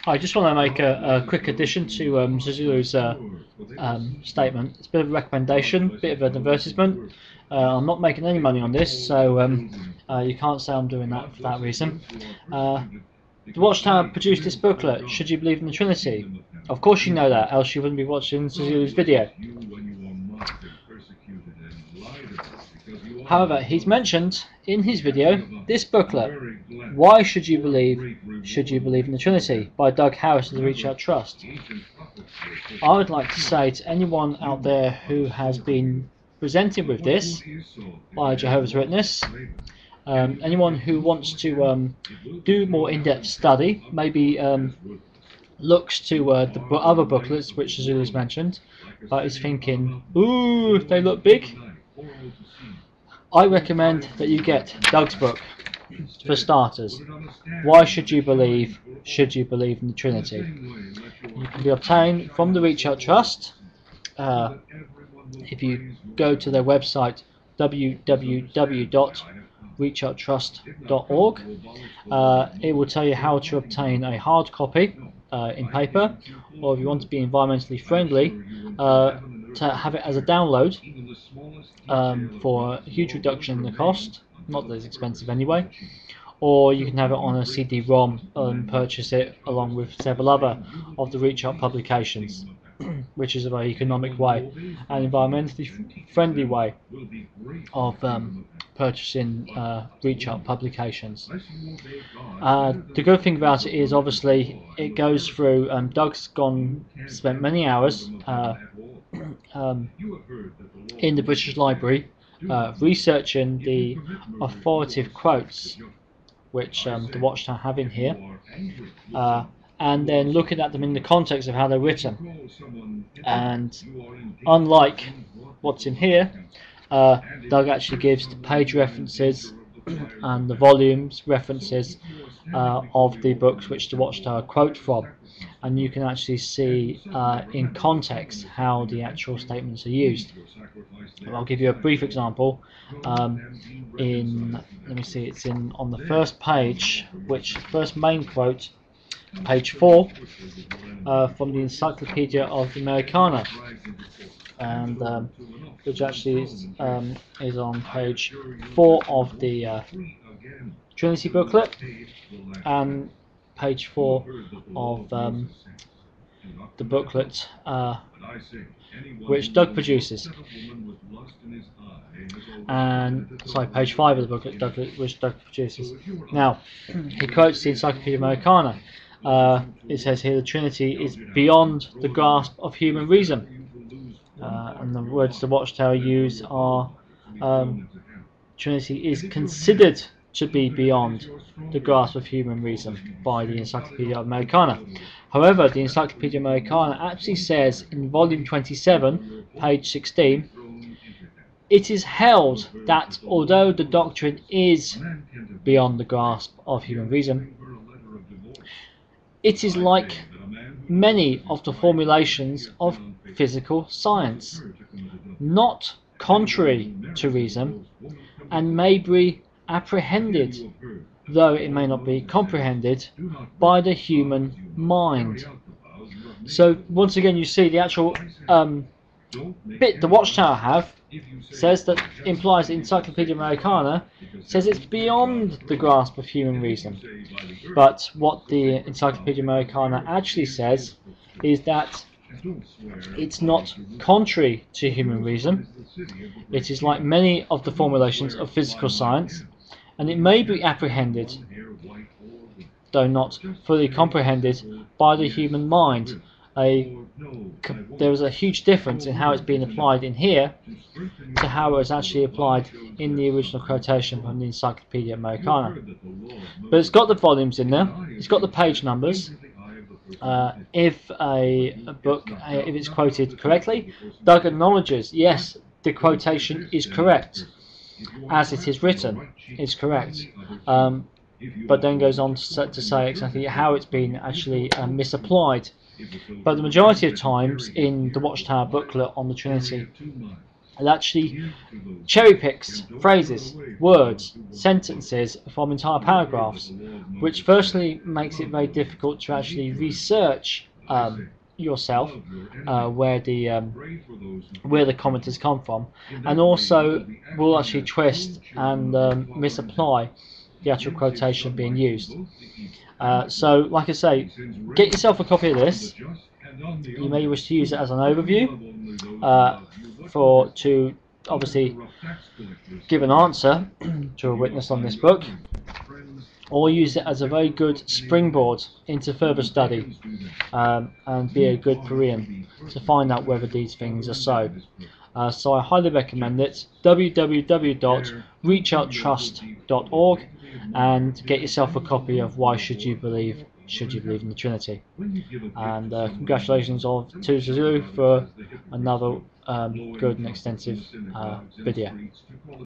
I just want to make a quick addition to Zuzulu's statement. It's a bit of a recommendation, a bit of an advertisement. I'm not making any money on this, so you can't say I'm doing that for that reason. The Watchtower produced this booklet, Should You Believe in the Trinity? Of course you know that, else you wouldn't be watching Zuzulu's video. However, he's mentioned in his video this booklet, Why Should You Believe in the Trinity? By Doug Harris of the Reach Out Trust. I would like to say to anyone out there who has been presented with this by Jehovah's Witness, anyone who wants to do more in-depth study, maybe looks to the other booklets which Zulu's mentioned, but is thinking, ooh, they look big. I recommend that you get Doug's book, for starters. Why should you believe in the Trinity? It can be obtained from the Reach Out Trust. If you go to their website, www.reachouttrust.org, it will tell you how to obtain a hard copy in paper, or if you want to be environmentally friendly, to have it as a download for a huge reduction in the cost, not that it's expensive anyway, or you can have it on a CD-ROM and purchase it along with several other of the Reach Out publications, which is a very economic way and environmentally friendly way of purchasing Reach Out publications. The good thing about it is obviously it goes through, Doug's spent many hours in the British Library researching the authoritative quotes which the Watchtower have in here, and then looking at them in the context of how they're written. And unlike what's in here, Doug actually gives the page references and the volumes references of the books which the Watchtower quote from, and you can actually see in context how the actual statements are used. I'll give you a brief example. Let me see, it's on the first page, first main quote, page 4, from the Encyclopedia of Americana, and which actually is on page 4 of the Trinity Booklet, and page 4 of the booklet which Doug produces, and sorry, page 5 of the booklet which Doug produces. Now, he quotes the Encyclopedia Americana. It says here the Trinity is beyond the grasp of human reason, and the words the Watchtower use are Trinity is considered to be beyond the grasp of human reason by the Encyclopedia Americana. However, the Encyclopedia Americana actually says in volume 27, page 16, it is held that although the doctrine is beyond the grasp of human reason, it is like many of the formulations of physical science, not contrary to reason, and may be apprehended, though it may not be comprehended, by the human mind. So once again, you see the actual bit the Watchtower have says that implies the Encyclopedia Americana says it's beyond the grasp of human reason, but what the Encyclopedia Americana actually says is that it's not contrary to human reason. It is like many of the formulations of physical science, and it may be apprehended, though not fully comprehended, by the human mind. There is a huge difference in how it's being applied in here to how it was actually applied in the original quotation from the Encyclopedia Americana. But it's got the volumes in there, it's got the page numbers. If a book, if it's quoted correctly, Doug acknowledges, yes, the quotation is correct, as it is written, is correct, but then goes on to say exactly how it's been actually misapplied. But the majority of times in the Watchtower booklet on the Trinity, It actually cherry picks phrases, words, sentences from entire paragraphs, which firstly makes it very difficult to actually research yourself where the commenters come from, and also will actually twist and misapply the actual quotation being used. So, like I say, get yourself a copy of this. You may wish to use it as an overview to obviously give an answer to a witness on this book, or use it as a very good springboard into further study, and be a good Korean to find out whether these things are so. So I highly recommend it. www.reachouttrust.org, and get yourself a copy of Why Should You Believe in the Trinity. And congratulations to Zulu for another good and extensive video.